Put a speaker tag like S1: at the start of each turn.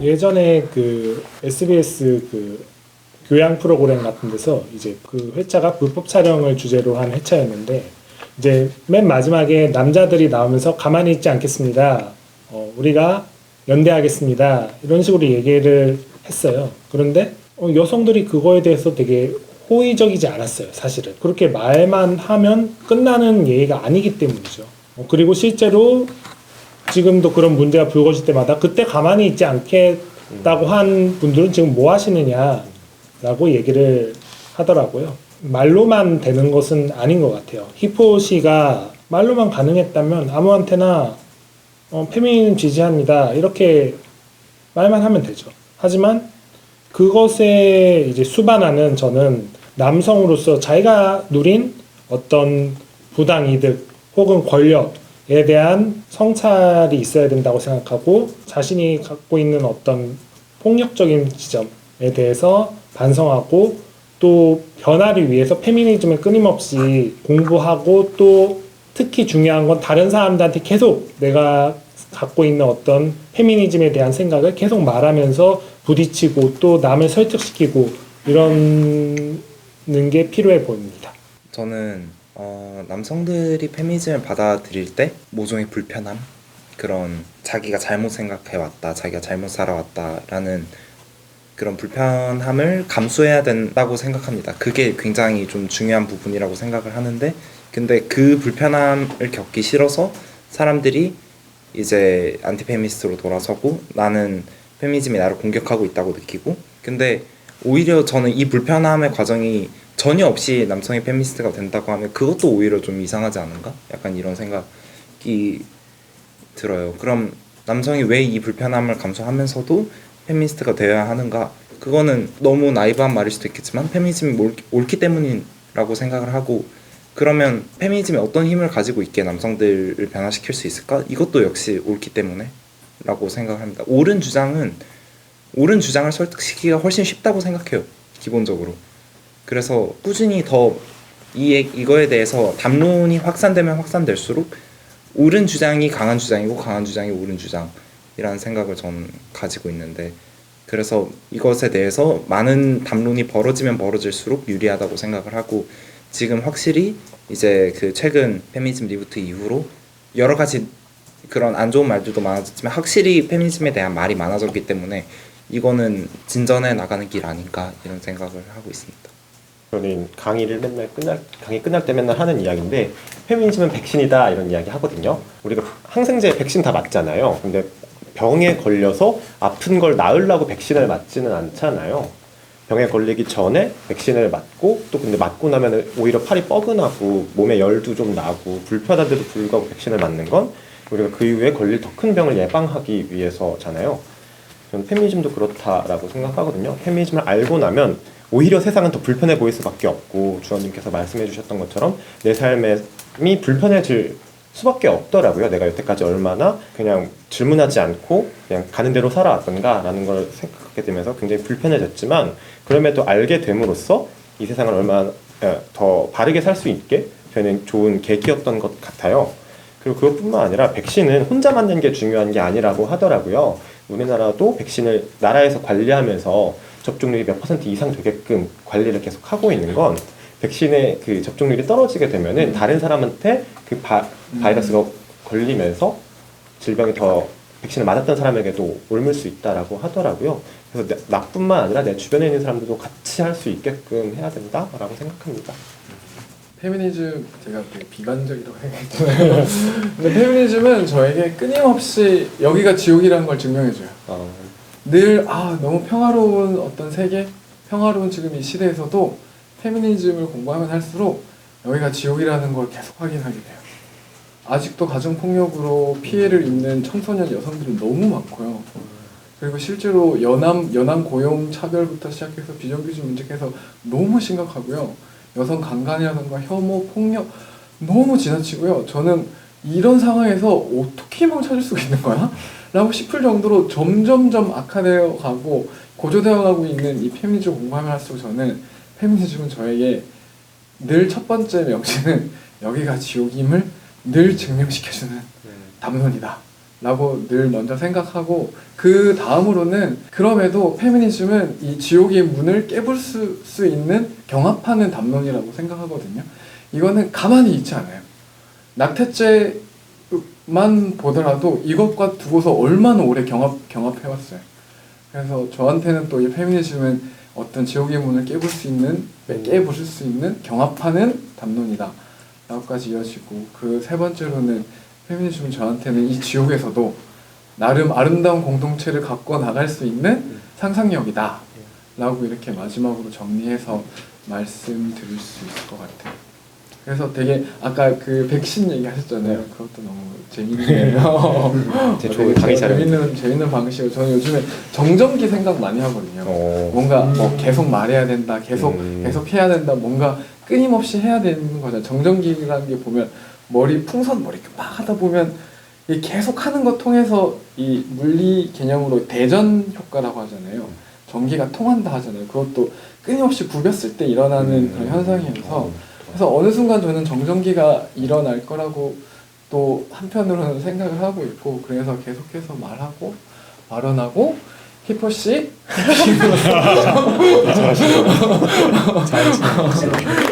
S1: 예전에 그 SBS 그 교양 프로그램 같은 데서 이제 그 회차가 불법 촬영을 주제로 한 회차였는데 이제 맨 마지막에 남자들이 나오면서 가만히 있지 않겠습니다. 우리가 연대하겠습니다. 이런 식으로 얘기를 했어요. 그런데 여성들이 그거에 대해서 되게 호의적이지 않았어요. 사실은. 그렇게 말만 하면 끝나는 예의가 아니기 때문이죠. 그리고 실제로 지금도 그런 문제가 불거질 때마다 그때 가만히 있지 않겠다고 한 분들은 지금 뭐 하시느냐라고 얘기를 하더라고요. 말로만 되는 것은 아닌 것 같아요. 히포시가 말로만 가능했다면 아무한테나 페미니즘 지지합니다. 이렇게 말만 하면 되죠. 하지만 그것에 이제 수반하는 저는 남성으로서 자기가 누린 어떤 부당이득 혹은 권력에 대한 성찰이 있어야 된다고 생각하고 자신이 갖고 있는 어떤 폭력적인 지점에 대해서 반성하고 또 변화를 위해서 페미니즘을 끊임없이 공부하고 또 특히 중요한 건 다른 사람들한테 계속 내가 갖고 있는 어떤 페미니즘에 대한 생각을 계속 말하면서 부딪히고 또 남을 설득시키고 이러는 게 필요해 보입니다.
S2: 저는 남성들이 페미니즘을 받아들일 때 모종의 불편함, 그런 자기가 잘못 생각해왔다, 자기가 잘못 살아왔다라는 그런 불편함을 감수해야 된다고 생각합니다. 그게 굉장히 좀 중요한 부분이라고 생각을 하는데, 근데 그 불편함을 겪기 싫어서 사람들이 이제 안티페미니스트로 돌아서고 나는 페미니즘이 나를 공격하고 있다고 느끼고, 근데 오히려 저는 이 불편함의 과정이 전혀 없이 남성이 페미니스트가 된다고 하면 그것도 오히려 좀 이상하지 않은가? 약간 이런 생각이 들어요. 그럼 남성이 왜 이 불편함을 감수하면서도 페미니스트가 되어야 하는가? 그거는 너무 나이브한 말일 수도 있겠지만 페미니즘이 옳기 때문이라고 생각을 하고, 그러면 페미니즘이 어떤 힘을 가지고 있게 남성들을 변화시킬 수 있을까? 이것도 역시 옳기 때문에 라고 생각을 합니다. 옳은 주장을 설득시키기가 훨씬 쉽다고 생각해요, 기본적으로. 그래서 꾸준히 더 이거에 대해서 담론이 확산되면 확산될수록 옳은 주장이 강한 주장이고 강한 주장이 옳은 주장이라는 생각을 저는 가지고 있는데, 그래서 이것에 대해서 많은 담론이 벌어지면 벌어질수록 유리하다고 생각을 하고, 지금 확실히 이제 그 최근 페미니즘 리부트 이후로 여러 가지 그런 안 좋은 말들도 많아졌지만 확실히 페미니즘에 대한 말이 많아졌기 때문에 이거는 진전해 나가는 길 아닌가 이런 생각을 하고 있습니다.
S3: 저는 강의 끝날 때 맨날 하는 이야기인데, 페미니즘은 백신이다 이런 이야기 하거든요. 우리가 항생제 백신 다 맞잖아요. 근데 병에 걸려서 아픈 걸 나으려고 백신을 맞지는 않잖아요. 병에 걸리기 전에 백신을 맞고 또 근데 맞고 나면 오히려 팔이 뻐근하고 몸에 열도 좀 나고 불편한데도 불구하고 백신을 맞는 건 우리가 그 이후에 걸릴 더 큰 병을 예방하기 위해서잖아요. 저는 페미니즘도 그렇다라고 생각하거든요. 페미니즘을 알고 나면 오히려 세상은 더 불편해 보일 수밖에 없고, 주원님께서 말씀해 주셨던 것처럼 내 삶이 불편해질 수밖에 없더라고요. 내가 여태까지 얼마나 그냥 질문하지 않고 그냥 가는 대로 살아왔던가 라는 걸 생각하게 되면서 굉장히 불편해졌지만, 그럼에도 알게 됨으로써 이 세상을 얼마나 더 바르게 살 수 있게 되는 좋은 계기였던 것 같아요. 그리고 그것뿐만 아니라 백신은 혼자 맞는 게 중요한 게 아니라고 하더라고요. 우리나라도 백신을 나라에서 관리하면서 접종률이 몇 % 이상 되게끔 관리를 계속 하고 있는 건, 백신의 그 접종률이 떨어지게 되면은 다른 사람한테 그 바이러스가 걸리면서 질병이 더 백신을 맞았던 사람에게도 옮을 수 있다라고 하더라고요. 그래서 나뿐만 아니라 내 주변에 있는 사람들도 같이 할 수 있게끔 해야 된다라고 생각합니다.
S4: 페미니즘, 제가 되게 비관적이라고 생각했잖아요. 근데 페미니즘은 저에게 끊임없이 여기가 지옥이라는 걸 증명해줘요. 늘 너무 평화로운 어떤 세계, 평화로운 지금 이 시대에서도 페미니즘을 공부하면 할수록 여기가 지옥이라는 걸 계속 확인하게 돼요. 아직도 가정폭력으로 피해를 입는 청소년 여성들은 너무 많고요. 그리고 실제로 연한 고용 차별부터 시작해서 비정규직 문제에서 너무 심각하고요. 여성 강간이라든가 혐오, 폭력 너무 지나치고요. 저는 이런 상황에서 어떻게 희망을 찾을 수가 있는 거야? 라고 싶을 정도로 점점점 악화되어 가고 고조되어 가고 있는 이 페미니즘 공부하면 할수록 저는 페미니즘은 저에게 늘 첫 번째 명제는 여기가 지옥임을 늘 증명시켜주는 담론이다 라고 늘 먼저 생각하고, 그 다음으로는 그럼에도 페미니즘은 이 지옥의 문을 깨불 수 있는 경합하는 담론이라고 생각하거든요. 이거는 가만히 있지 않아요. 낙태죄만 보더라도 이것과 두고서 얼마나 오래 경합해왔어요. 그래서 저한테는 또 이 페미니즘은 어떤 지옥의 문을 깨부술 수 있는 경합하는 담론이다 라고까지 이어지고, 그 세 번째로는 페미니즘은 저한테는 이 지옥에서도 나름 아름다운 공동체를 갖고 나갈 수 있는 상상력이다 라고 이렇게 마지막으로 정리해서 말씀드릴 수 있을 것 같아요. 그래서 되게 아까 그 백신 얘기하셨잖아요. 그것도 너무 재밌네요.
S3: 좋은 강의
S4: 재밌는 방식으로. 저는 요즘에 정전기 생각 많이 하거든요. 뭔가 뭐 계속 말해야 된다, 계속 해야 된다, 뭔가 끊임없이 해야 되는 거잖아요. 정전기라는 게 보면 풍선 머리 막 하다 보면 이 계속 하는 것 통해서 이 물리 개념으로 대전 효과라고 하잖아요. 전기가 통한다 하잖아요. 그것도 끊임없이 구겼을 때 일어나는 그런 현상이어서, 그래서 어느 순간 저는 정전기가 일어날 거라고 또 한편으로는 생각을 하고 있고, 그래서 계속해서 말하고 발언하고 히포씨
S1: 잘하시네요.